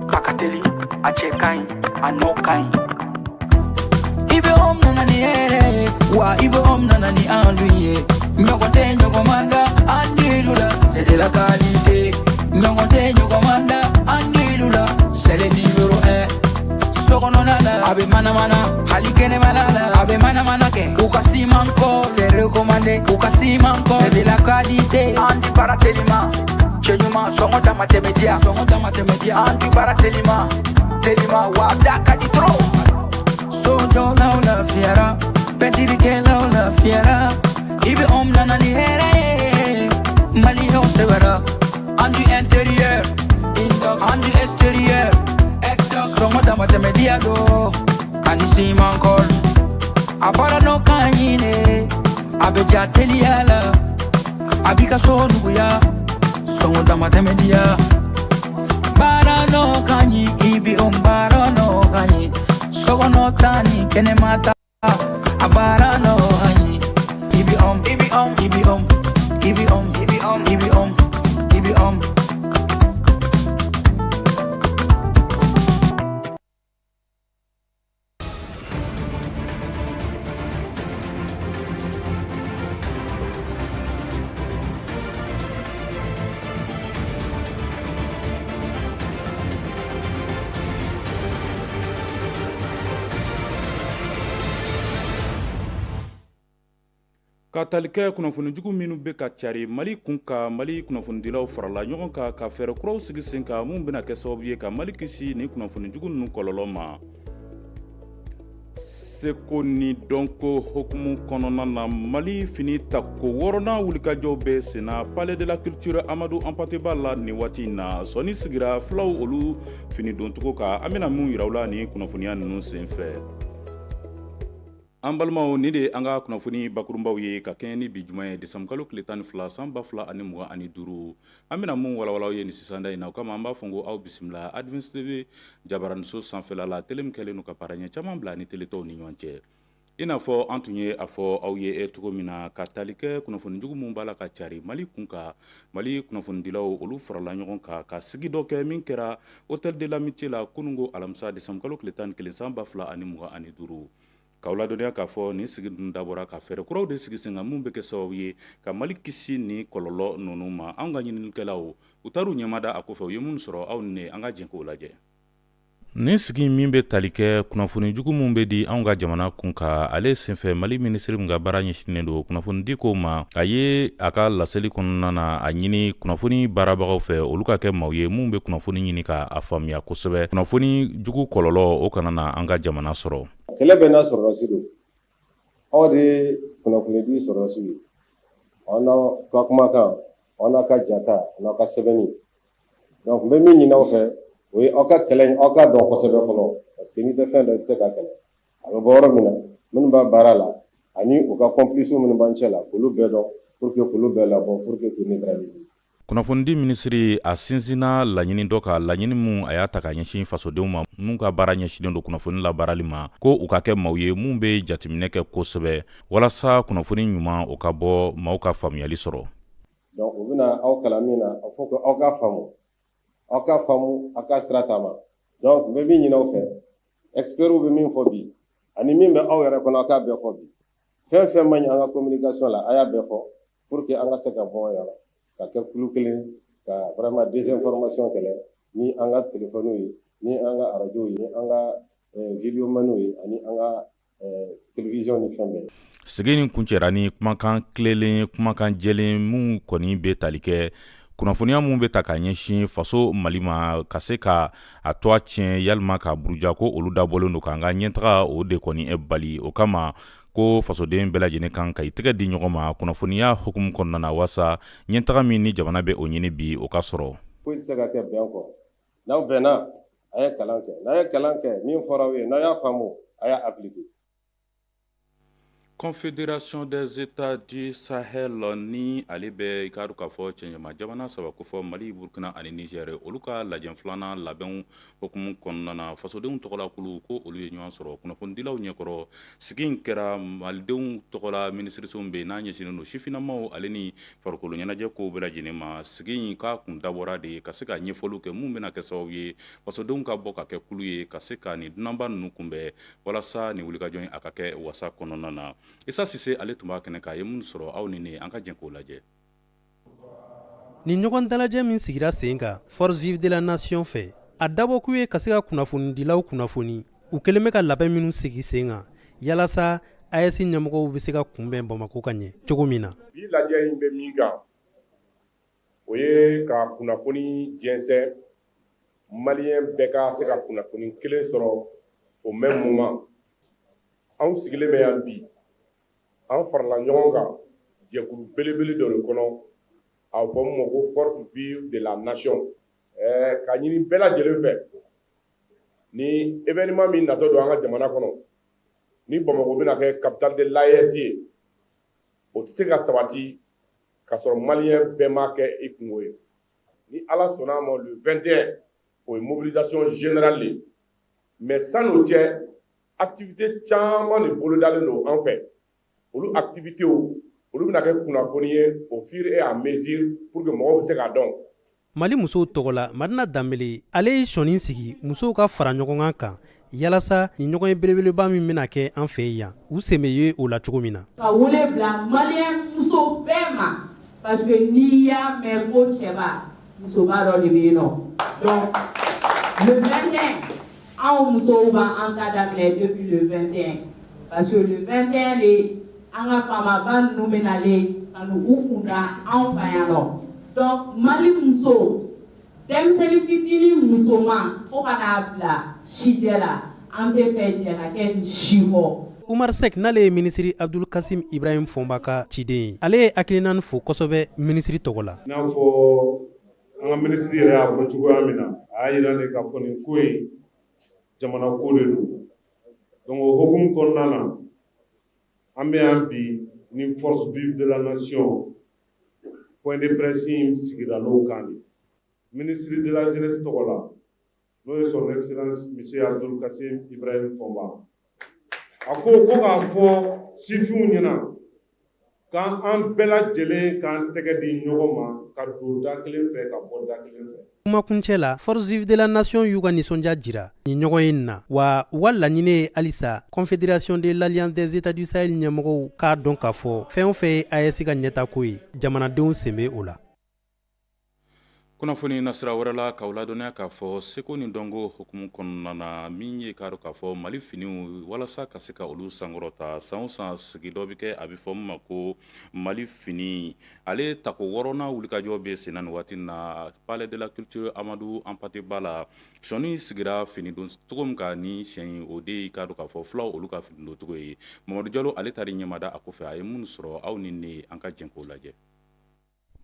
Kakateli, a chekain, a no kain. Ibe om nanani wa ibe om nanani anluye. Nyokote nyokomanda andilula, c'est de la qualité. Nyokote nyokomanda andilula, c'est le numéro 1. Sokononala, abe mana mana, halikene malala, abe mana mana ke. Ukasi manko, c'est recommandé. Ukasi manko, c'est de la qualité. Andi baratelima, chenyuma songo tamatemedia, songo tamatemedia. Andi baratelima, telima wa daka di tro. Sojo la fiera, petiri ke la fiera. Ibe om nanani here, mali ho severa. Andu intérieur, andu extérieur. Songo tamatemedia do, andi si mankol. Apara no kanyine, abe jateliala, abika so nuguya. Songo tamatemedia. Bara no kanyi, ibi bara no kanyi. Sogo no tani, kene mata. Abara no kanyi, ibi ibi ibi ibi ibi ibi ka tali kɛ kunnafonijugu minnu bɛ ka cari mali kun ka mali kunnafonidilaw farala ɲɔgɔn kan ka fɛɛrɛ kuraw sigi sen kan mun bɛna kɛ sababu ye ka mali kisi ni kunnafonijugu ninnu kɔlɔlɔ ma. seko ni dɔnko hokumu kɔnɔna na mali fini tako wɔɔrɔnan wulikajɔw bɛ senna palais de la culture amadu ampateba la nin waati in na sɔni sigira filaw olu fini doncogo kan an bɛna mun yiraw la ni kunnafoniya ninnu sen fɛ. an balimaw ni de an ka kunnafoni bakurunbaw ye ka kɛɲɛ ni bi juma ye desanbu kalo tile 12 san 2025 an bɛna mun walawalaw ye ni sisanda in na o kama an b'a fɔ ko aw bisimila Advance TV jabaraniso sanfɛla la tele min kɛlen no ka paraɲɛ caman bila ni teletɔw ni ɲɔgɔn cɛ i n'a fɔ an tun ye a fɔ aw ye cogo min na ka tali kɛ kunnafonijugu mun b'a la ka cari mali kun kan mali kunnafonidilaw olu farala ɲɔgɔn kan ka sigi dɔ kɛ min kɛra hôtel de l'amitié la kunungo alamisa desanbu kalo tile 11 san 2025 k'aw ladɔnniya k'a fɔ nin sigi dun dabɔra ka fɛɛrɛ kuraw de sigi sen kan mun bɛ kɛ sababu ye ka mali kisi ni kɔlɔlɔ ninnu ma anw ka ɲininikɛlaw u taar'u ɲɛmada a kɔfɛ u ye minnu sɔrɔ aw ni ne an ka jɛn k'o lajɛ. nin sigi min bɛ tali kɛ kunnafonijugu min bɛ di anw ka jamana kun kan ale senfɛ mali minisiri min ka baara ɲɛsinnen don kunnafonidiko ma a ye a ka laseli kɔnɔna na a ɲini kunnafoni baarabagaw fɛ olu ka kɛ maaw ye min bɛ kunnafoni ɲini k'a faamuya kosɛbɛ kunnafoni jugu kɔlɔlɔ o kana na an ka jamana sɔrɔ. kɛlɛ bɛ n'a sɔrɔlasi don aw de ye kunnafonidi sɔrɔlasi ye aw n'aw ka kumakan aw n'a ka jata n'aw ka sɛbɛnni donc n bɛ min ɲini aw fɛ o ye aw ka kɛlɛ aw ka dɔn kosɛbɛ fɔlɔ parce que n'i tɛ fɛn dɔ i tɛ se ka kɛlɛ a bɛ bɔ yɔrɔ min na minnu b'a baara la ani u ka complices minnu b'an cɛ la k'olu bɛɛ dɔn pour que k'olu bɛɛ labɔ pour que k'u neutraliser. kunnafonidi minisiri a sinsinna laɲini dɔ ka laɲini mun a y'a ta ka ɲɛsin fasodenw ma mun ka baara ɲɛsinnen don kunnafoni labaarali ma ko u ka kɛ maaw ye mun bɛ jateminɛ kɛ kosɛbɛ walasa kunnafoni ɲuman o ka bɔ maaw ka faamuyali sɔrɔ. donc u bɛna aw kalan min na a fɔ ko aw ka faamu aw ka sira taama donc n bɛ min ɲini aw fɛ experts bɛ min fɔ bi ani min bɛ aw yɛrɛ kɔnɔ aw k'a bɛɛ fɔ bi fɛn fɛn man ɲi an ka communication la a y'a bɛɛ fɔ pour que an ka se ka bɔ yɔrɔ ka kɛ kulu kelen ka vraiment désinformation kɛlɛ ni an ka téléphone ye ni an ka radio ye ni an ka video manu ye ani an ka télévision ni fɛn bɛɛ. sigi nin kuncɛra ni kumakan tilelen kumakan jɛlen mun kɔni bɛ tali kɛ kunnafoniya mun bɛ ta ka ɲɛsin faso mali ma ka se ka a to a tiɲɛ yalima ka buruja ko olu dabɔlen don k'an ka ɲɛtaga o de kɔni bali o kama ko fasoden bɛɛ lajɛlen kan ka i tɛgɛ di ɲɔgɔn ma kunnafoniya hukumu kɔnɔna na walasa ɲɛtaga min ni jamana bɛ o ɲini bi o ka sɔrɔ. ko tɛ se ka kɛ bɛn kɔ n'aw bɛnna a ye kalan kɛ n'a ye kalan kɛ min fɔra aw ye n'a y'a faamu a y'a appliquer. Confédération des États du Sahel ni ale bɛ i k'a dɔn k'a fɔ cɛɲɛma jamana saba ko fɔ Mali, Burkina ani Niger olu ka lajɛ filanan labɛnw hukumu kɔnɔna na fasodenw tɔgɔlakulu ko olu ye ɲɔgɔn sɔrɔ kunnafonidilaw ɲɛkɔrɔ sigi in kɛra malidenw tɔgɔla minisirisow bɛ n'a ɲɛsinnen don sifinnamaw ale ni farikolo ɲɛnajɛ kow bɛɛ lajɛlen ma sigi in k'a kun dabɔra de ka se ka ɲɛfɔliw kɛ mun bɛna kɛ sababu ye fasodenw ka bɔ ka kɛ kulu ye ka se ka nin dunanba ninnu kunbɛn walasa nin wulikajɔ in a ka kɛ wasa kɔnɔna na. Isa Sise ale tun b'a kɛnɛ k'a ye mun sɔrɔ aw ni ne an ka jɛn k'o lajɛ. Ni ɲɔgɔn dalajɛ min sigira sen kan Force Vive de la Nation fɛ a dabɔkun ye ka se ka kunnafonidilaw kunnafoni u kɛlen bɛ ka labɛn minnu sigi sen kan yalasa AES ɲɛmɔgɔw bɛ se ka kunbɛn Bamako ka ɲɛ cogo min na. Bi lajɛ in bɛ min kan o ye ka kunnafoni jɛnsɛn Maliyɛn bɛɛ ka se ka kunnafoni kelen sɔrɔ au même moment. Anw sigilen bɛ yan bi an farala ɲɔgɔn kan jɛkulu belebele dɔ de kɔnɔ a fɔ min ma ko Force Vive de la Nation ka ɲini bɛɛ lajɛlen fɛ ni événement min natɔ don an ka jamana kɔnɔ ni Bamako bɛna kɛ capitale de l'AES ye o tɛ se ka sabati ka sɔrɔ Maliyɛn bɛɛ ma kɛ i kungo ye ni Ala sɔnna a ma le 21 o ye mobilisation générale ye mais san'o cɛ activité caman de bolodalen don an fɛ olu activité olu bɛna kɛ kunnafoni ye au fur et à mesure pour que mɔgɔw bɛ se k'a dɔn. Mali musow tɔgɔla Madina Danbele ale ye sɔnni sigi musow ka fara ɲɔgɔn kan yalasa ni ɲɔgɔn ye belebeleba min bɛna kɛ an fɛ yan u sen bɛ ye o la cogo min na. Ka wele bila Maliyɛn musow bɛɛ ma parce que n'i y'a mɛn ko cɛba musoba dɔ de bɛ yen nɔ donc le 21 anw musow b'an ta daminɛ depuis le 21 parce que le 21 de an ka faamaba ninnu bɛ nalen ka n'u kunda anw kan yan nɔ donc Mali muso denmisɛnnin fitinin musoman fo ka n'a bila sijɛ la an tɛ fɛ jɛ ka kɛ si kɔ. Umar Sek n'ale ye minisiri Abdul Kasim Ibrahim Fonba ka ciden ye ale ye hakilina fo kosɛbɛ minisiri tɔgɔ la. N'a fɔ an ka minisiri yɛrɛ y'a fɔ cogoya min na a y'a jira ne ka fɔ nin ko ye jamana ko de don donc o hukumu kɔnɔna na an bɛ yan bi ni Force Vive de la Nation point de presse in sigira n'o kan de ministre de la jeunesse tɔgɔ la n'o ye son excellence monsieur Abdul Kasim Ibrahim Fonba a ko k'a fɔ sifinw ɲɛna k'an bɛɛ lajɛlen k'an tɛgɛ di ɲɔgɔn ma ka don da kelen fɛ ka bɔ da kelen fɛ. Kumakuncɛ la Force Vive de la Nation y'u ka nisɔndiya jira ni ɲɔgɔn ye na wa u ka laɲini ye halisa Confédération de l'Alliance des États du Sahel ɲɛmɔgɔw k'a dɔn k'a fɔ fɛn o fɛn ye AES ka ɲɛtako ye jamanadenw sen bɛ o la. Kunnafoni nasira wɛrɛ la k'aw ladɔnniya k'a fɔ seko ni dɔnko hukumu kɔnɔna na min ye k'a dɔn k'a fɔ Mali finiw walasa ka se ka olu sankɔrɔta san o san sigi dɔ bɛ kɛ a bɛ fɔ min ma ko Mali fini ale tako 6nan wulikajɔ bɛ sen na nin waati na Palais de la Culture Amadou Hampâté-Bâ la sɔnni sigira fini don cogo min kan ni siyɛn o de ye k'a dɔn k'a fɔ fulaw olu ka fini don cogo ye Mamadu Jalo ale taara ɲɛmada a kɔfɛ a ye minnu sɔrɔ aw ni ne an ka jɛn k'o lajɛ.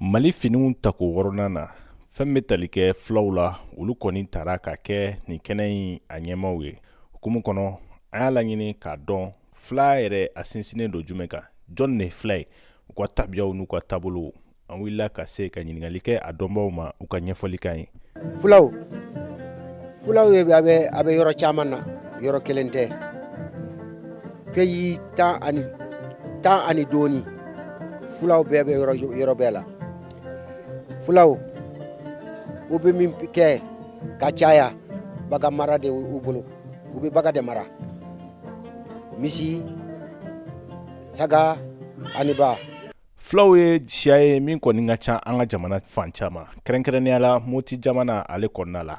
Mali finiw tako 6nan na fɛn bɛ tali kɛ fulaw la olu kɔni taara ka kɛ nin kɛnɛ in a ɲɛmaw ye hukumu kɔnɔ an y'a laɲini k'a dɔn fula yɛrɛ a sinsinnen don jumɛn kan jɔn de fila ye u ka tabiyaw n'u ka taabolow an wulila ka se ka ɲininkali kɛ a dɔnbaw ma u ka ɲɛfɔli kan ye. fulaw ye a bɛ yɔrɔ caman na yɔrɔ kelen tɛ pays 10 ani dɔɔni fulaw bɛɛ bɛ yɔrɔ bɛɛ la fulaw u bɛ min kɛ ka caya bagan mara de u bolo u bɛ bagan de mara misi saga ani ba. Fulaw ye siya ye min kɔni ka ca an ka jamana fan caman kɛrɛnkɛrɛnnenya la Moti jamana ale kɔnɔna la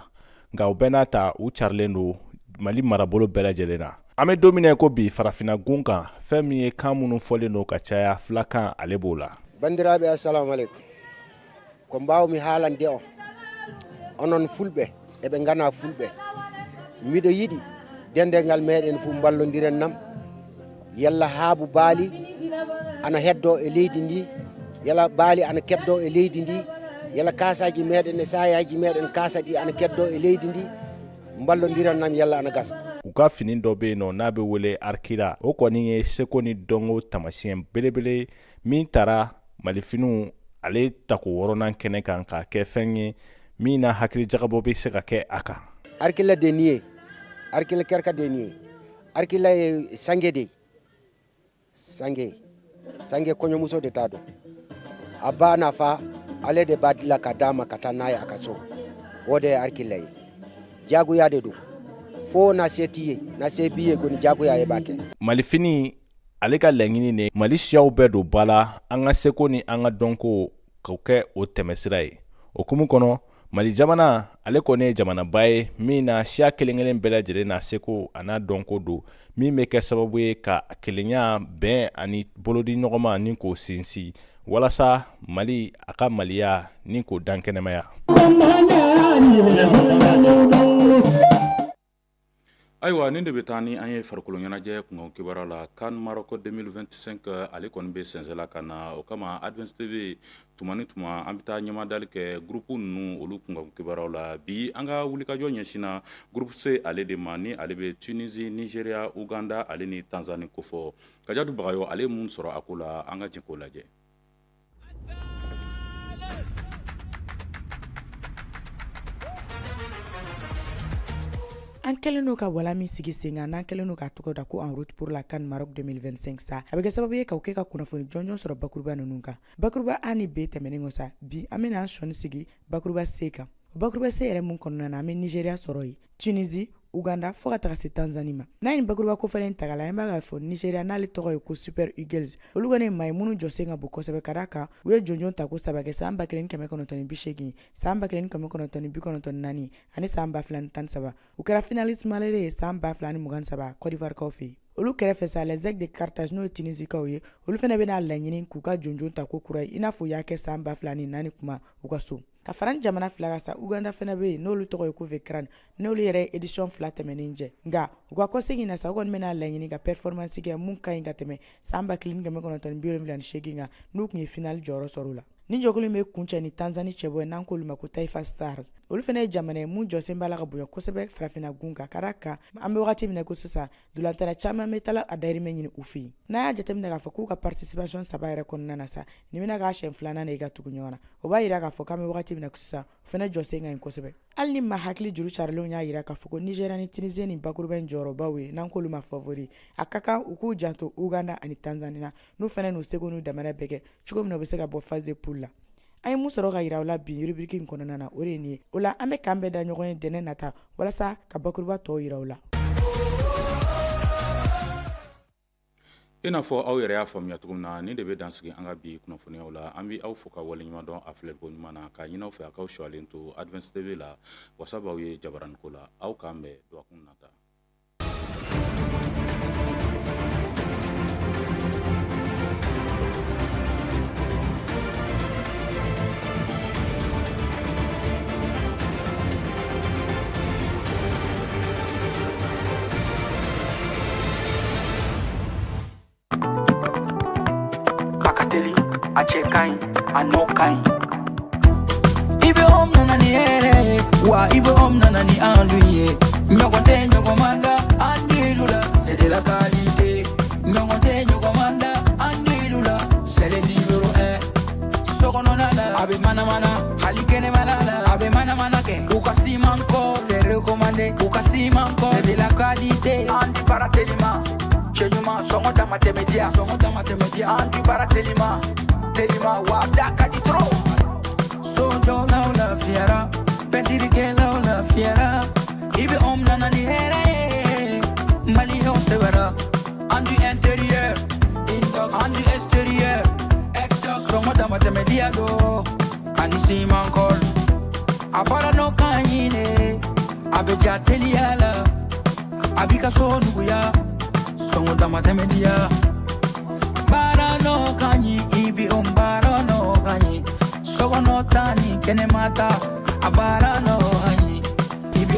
nka u bɛɛ n'a ta u carilen don Mali marabolo bɛɛ lajɛlen na. An bɛ don min na ko bi farafinna gun kan fɛn min ye kan minnu fɔlen don ka caya filakan ale b'o la. Bandiraɓe assalamu aleykum ko mbawmi haalande on onon fulɓe eɓe gana fulɓe miɗo yiɗi dendengal meɗen fof ballodiren nam yalla haabu baali ana heddo e leydi ndi yalla baali ana keddo e leydi ndi yalla kasaji meɗen e sayaji meɗen kasaɗi ana keddo e leydi ndi ballodiren nam yalla ana gasa. U u ka fini dɔ be no n'a be wele arkila o kɔni ye seko ni dɔnko tamasiyɛn belebele min tara malifiniw ale tako wɔrɔnan kɛnɛ kan ka kɛ fɛn ye min na hakili jagabɔ be se ka kɛ a kan. Arkila de ni ye arkila kɛrika de ni ye arkila ye sange de sange kɔɲɔmuso de t'a dɔn a ba nafa ale de b'a dila ka d'a ma ka taa n'a ye a ka so o de ye arkila ye jagoya de don fo na se t'i ye na se b'i ye kɔni jagoya ye b'a kɛ. Malifini ale ka laɲini ne Mali siyaw bɛɛ don bala an ka seko ni an ka dɔnko k'o kɛ o tɛmɛsira ye. O kumu kɔnɔ Mali jamana ale kɔni ye jamanaba ye min na siya kelen-kelen bɛɛ lajɛlen na seko a n'a dɔnko don min bɛ kɛ sababu ye ka kelenya bɛn ani bolodi ɲɔgɔnma ni k'o sinsin walasa Mali a ka maliya ni k'o dan kɛnɛmaya. Ayiwa nin de bɛ taa ni an ye farikolo ɲɛnajɛ kungo kibaruya la CAN Maroc 2025 ale kɔni bɛ sɛnsɛnla ka na o kama Advance TV tuma ni tuma an bɛ taa ɲɛmadali kɛ groupe ninnu olu kungo kibaruyaw la bi an ka wulikajɔ ɲɛsinna groupe C ale de ma ni ale bɛ Tunisie, Nigeria, Uganda ale ni Tanzanie kofɔ Kajatu Bagayo ale mun sɔrɔ a ko la an ka jɛ k'o lajɛ. An kɛlen n'o ka wala min sigi sen kan n'an kɛlen n'o ka tɔgɔ da ko en route pour la CAN Maroc 2025 sa a bɛ kɛ sababu ye k'aw kɛ ka kunnafoni jɔnjɔn sɔrɔ bakuruba ninnu kan. Bakuruba A ni B tɛmɛnen kɔ sa bi an bɛna an sɔnni sigi bakuruba C kan. Bakuruba C yɛrɛ mun kɔnɔna na an bɛ Nigeria sɔrɔ yen, Tunisie, Uganda fo ka taga se Tanzanie ma. N'a ye bakuruba kofɔlen ta ka lajɛ an b'a k'a fɔ Nigeria n'ale tɔgɔ ye ko Super Eagles olu kɔni ye maa ye minnu jɔsen ka bon kosɛbɛ ka d'a kan u ye jɔnjɔn ta ko 3 kɛ san 1980, san 1994 ani san 2013 u kɛra finaliste malheureux ye san 2023 Côte d'Ivoire kaw fɛ yen. Olu kɛrɛfɛ sa les Aigles de Carthage n'o ye Tunisikaw ye olu fana bɛna laɲini k'u ka jɔnjɔn ta ko kura ye i n'a fɔ u y'a kɛ san 2004 kuma u ka so. Ka fara jamana fila ka sa Uganda fana bɛ yen n'olu tɔgɔ ye ko Vekran n'olu yɛrɛ ye édition 2 tɛmɛnen jɛ nka u ka kɔsegin na sa u kɔni bɛna laɲini ka performance kɛ mun ka ɲi ka tɛmɛ san 1978 kan n'u tun ye final jɔyɔrɔ sɔrɔ la. Ni jɔkulu bɛ kuncɛ ni Tanzanie cɛbɔ ye n'an k'olu ma ko Taifa Stars olu fana ye jamana ye mun jɔsen b'a la ka bonya kosɛbɛ farafinna gun kan ka d'a kan an bɛ wagati min na ko sisan dolantanna caman bɛ taa a dayirimɛ ɲini u fɛ yen. N'a y'a jateminɛ k'a fɔ k'u ka participation 3 yɛrɛ kɔnɔna na sa nin bɛna k'a siɲɛ 2nan de ka tugu ɲɔgɔn na o b'a yira k'a fɔ k'an bɛ wagati min na sisan o fana jɔsen ka ɲi kosɛbɛ. Hali ni ma hakili juru carilenw y'a yira k'a fɔ ko Nigeria ni Tunisie ni bakuruba in jɔyɔrɔbaw ye n'an k'olu ma favori a ka kan u k'u janto Uganda ani Tanzanie na n'u fana n'u seko n'u damana bɛɛ kɛ cogo min na u bɛ se ka bɔ phase de poule la. An ye mun sɔrɔ ka yira u la bi rubrique in kɔnɔna na o de ye nin ye o la an bɛ k'an bɛɛ da ɲɔgɔn ye dɛnɛ nata walasa ka bakuruba tɔw yira u la. I n'a fɔ aw yɛrɛ y'a faamuya cogo min na nin de bɛ dansigi an ka bi kunnafoniyaw la an bɛ aw fo ka waleɲuman dɔn a filɛliko ɲuman na ka ɲini aw fɛ a k'aw suwalen to Advance TV la wasa b'aw ye jabaraniko la aw k'an bɛn dɔgɔkun nata. Kakateli, a cɛ ka ɲi a nɔ ka ɲi. I bɛ om nana ni ye wa i bɛ om nana ni an lu ye ɲɔgɔn tɛ ɲɔgɔn man da an dilu la c'est de la qualité ɲɔgɔn tɛ ɲɔgɔn man da an dilu la c'est le numéro 1 sokɔnɔna la a bɛ manamana hali kɛnɛmana la a bɛ manamana kɛ u ka siman kɔ c'est recommandé u ka siman kɔ c'est de la qualité an di baara telima cɛ ɲuman sɔngɔ dama tɛmɛ diya an di baara telima wa da ka di trop. Sojo la fiera, pentiri que la fiera. Ibe om nana ni here, mali ho severa. Andu intérieur, andu extérieur. Extra kromo dama temedia do, ani si mankol. Abara no kanyine, abeja teliala. Abika so nuguya, songo dama temedia. Bara no kanyi, ibi om bara no kanyi. Sogo no tani kene mata abara no hani ibi